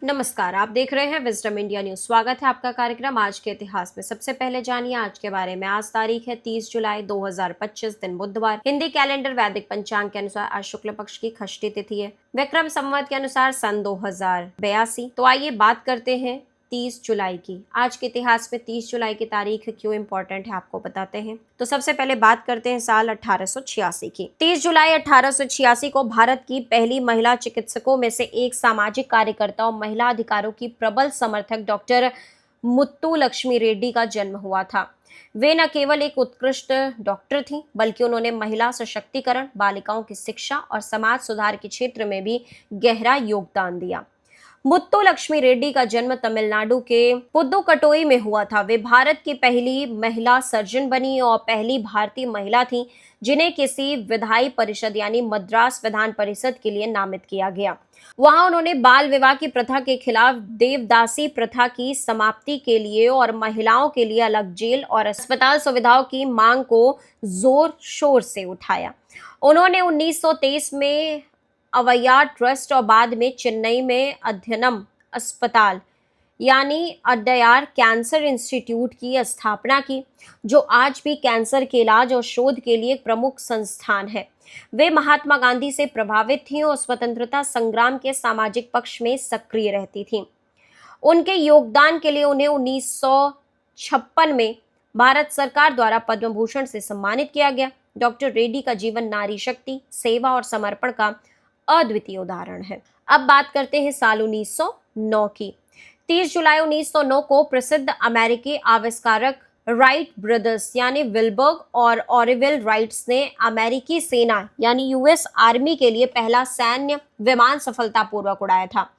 नमस्कार, आप देख रहे हैं विजडम इंडिया न्यूज। स्वागत है आपका कार्यक्रम आज के इतिहास में। सबसे पहले जानिए आज के बारे में। आज तारीख है 30 जुलाई 2025, दिन बुधवार। हिंदी कैलेंडर वैदिक पंचांग के अनुसार आज शुक्ल पक्ष की षष्ठी तिथि है। विक्रम संवत के अनुसार सन 2082। तो आइए बात करते हैं 30 जुलाई की। आज के इतिहास में 30 जुलाई की तारीख क्यों इंपॉर्टेंट है आपको बताते हैं। तो सबसे पहले बात करते हैं साल 1886 की। 30 जुलाई 1886 को भारत की पहली महिला चिकित्सकों में से एक, सामाजिक कार्यकर्ता और महिला अधिकारों की प्रबल समर्थक डॉक्टर मुत्तुलक्ष्मी रेड्डी का जन्म हुआ था। वे न केवल एक उत्कृष्ट डॉक्टर थीं, बल्कि उन्होंने महिला सशक्तिकरण, बालिकाओं की शिक्षा और समाज सुधार के क्षेत्र में भी गहरा योगदान दिया। मुत्तुलक्ष्मी रेड्डी का जन्म तमिलनाडु के पुदुकोट्टई में हुआ था। वे भारत की पहली महिला सर्जन बनी और पहली भारतीय महिला थीं जिन्हें किसी विधायी परिषद यानी मद्रास विधान परिषद के लिए नामित किया गया। वहां उन्होंने बाल विवाह की प्रथा के खिलाफ, देवदासी प्रथा की समाप्ति के लिए और महिलाओं के लिए अलग जेल और अस्पताल सुविधाओं की मांग को जोर शोर से उठाया। उन्होंने 1923 में अवैयार ट्रस्ट और बाद में चेन्नई में अध्ययनम अस्पताल यानी अड्डयार कैंसर इंस्टीट्यूट की स्थापना की, जो आज भी कैंसर के इलाज और शोध के लिए एक प्रमुख संस्थान है। वे महात्मा गांधी से प्रभावित थीं और स्वतंत्रता संग्राम के सामाजिक पक्ष में सक्रिय रहती थीं। उनके योगदान के लिए उन्हें 1956 में भारत सरकार द्वारा पद्म भूषण से सम्मानित किया गया। डॉक्टर रेड्डी का जीवन नारी शक्ति, सेवा और समर्पण का अद्वितीय उदाहरण है। अब बात करते हैं साल 1909 की। 30 जुलाई 1909 को प्रसिद्ध अमेरिकी आविष्कारक राइट ब्रदर्स यानी विलबर्ग और ऑरिविल राइट्स ने अमेरिकी सेना यानी यूएस आर्मी के लिए पहला सैन्य विमान सफलतापूर्वक उड़ाया था।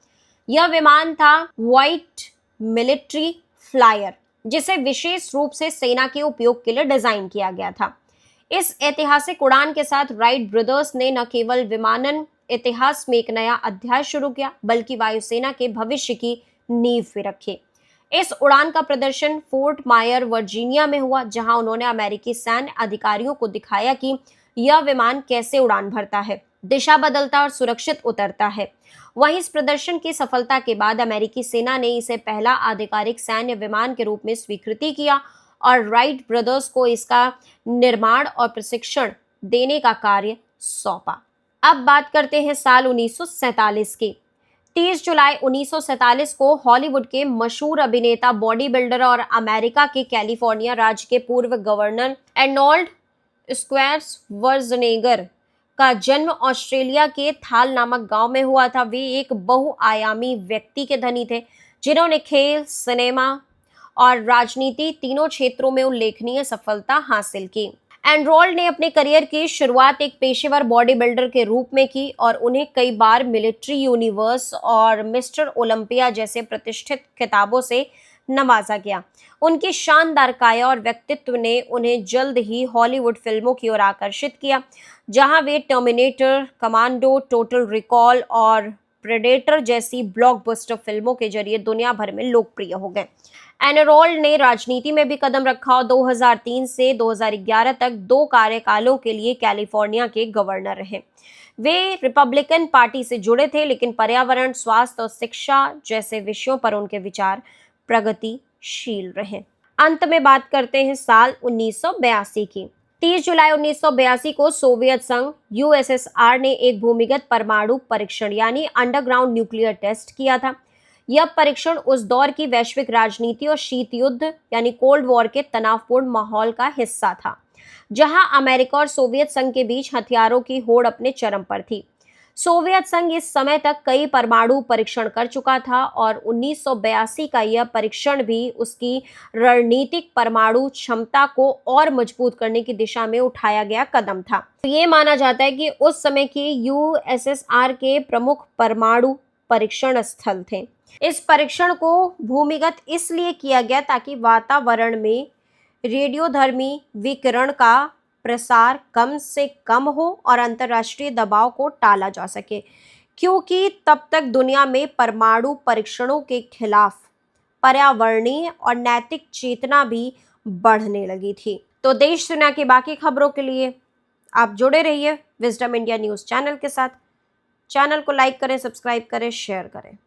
यह विमान था व्हाइट मिलिट्री फ्लायर, जिसे विशेष रूप से सेना के उपयोग के लिए डिजाइन किया गया था। इस ऐतिहासिक उड़ान के साथ राइट ब्रदर्स ने न केवल विमानन इतिहास में एक नया अध्याय शुरू किया, बल्कि वायुसेना के भविष्य की नींव भी रखी। इस उड़ान का प्रदर्शन फोर्ट मायर वर्जीनिया में हुआ, जहां उन्होंने अमेरिकी सैन्य अधिकारियों को दिखाया कि यह विमान कैसे उड़ान भरता है, दिशा बदलता और सुरक्षित उतरता है। वहीं इस प्रदर्शन की सफलता के बाद अमेरिकी सेना ने इसे पहला आधिकारिक सैन्य विमान के रूप में स्वीकृति किया और राइट ब्रदर्स को इसका निर्माण और प्रशिक्षण देने का कार्य सौंपा। अब बात करते हैं साल 1947 की। 30 जुलाई 1947 को हॉलीवुड के मशहूर अभिनेता, बॉडी बिल्डर और अमेरिका के कैलिफोर्निया राज्य के पूर्व गवर्नर अर्नोल्ड श्वार्ज़नेगर का जन्म ऑस्ट्रेलिया के थाल नामक गांव में हुआ था। वे एक बहुआयामी व्यक्ति के धनी थे, जिन्होंने खेल, सिनेमा और राजनीति तीनों क्षेत्रों में उल्लेखनीय सफलता हासिल की। एनरोल्ड ने अपने करियर की शुरुआत एक पेशेवर बॉडी बिल्डर के रूप में की और उन्हें कई बार मिलिट्री यूनिवर्स और मिस्टर ओलंपिया जैसे प्रतिष्ठित खिताबों से नवाजा गया। उनकी शानदार काया और व्यक्तित्व ने उन्हें जल्द ही हॉलीवुड फिल्मों की ओर आकर्षित किया, जहां वे टर्मिनेटर, कमांडो, टोटल रिकॉल और प्रेडेटर जैसी ब्लॉकबस्टर फिल्मों के जरिए दुनिया भर में लोकप्रिय हो गए। एनरोल्ड ने राजनीति में भी कदम रखा और 2003 से 2011 तक 2 कार्यकालों के लिए कैलिफोर्निया के गवर्नर रहे। वे रिपब्लिकन पार्टी से जुड़े थे, लेकिन पर्यावरण, स्वास्थ्य और शिक्षा जैसे विषयों पर उनके विचार प्रगतिशील रहे। अंत में बात करते हैं साल 1982 की। 30 जुलाई 1982 को सोवियत संघ यूएसएसआर ने एक भूमिगत परमाणु परीक्षण यानी अंडरग्राउंड न्यूक्लियर टेस्ट किया था। यह परीक्षण उस दौर की वैश्विक राजनीति और शीत युद्ध यानी कोल्ड वॉर के तनावपूर्ण माहौल का हिस्सा था, जहां अमेरिका और सोवियत संघ के बीच हथियारों की होड़ अपने चरम पर थी। सोवियत संघ इस समय तक कई परमाणु परीक्षण कर चुका था और 1982 का यह परीक्षण भी उसकी रणनीतिक परमाणु क्षमता को और मजबूत करने की दिशा में उठाया गया कदम था। तो ये माना जाता है कि उस समय के यूएसएसआर के प्रमुख परमाणु परीक्षण स्थल थे। इस परीक्षण को भूमिगत इसलिए किया गया ताकि वातावरण में रेडियोधर्मी विकिरण का प्रसार कम से कम हो और अंतर्राष्ट्रीय दबाव को टाला जा सके, क्योंकि तब तक दुनिया में परमाणु परीक्षणों के खिलाफ पर्यावरणीय और नैतिक चेतना भी बढ़ने लगी थी। तो देश दुनिया की बाकी खबरों के लिए आप जुड़े रहिए विजडम इंडिया न्यूज चैनल के साथ। चैनल को लाइक करें, सब्सक्राइब करें, शेयर करें।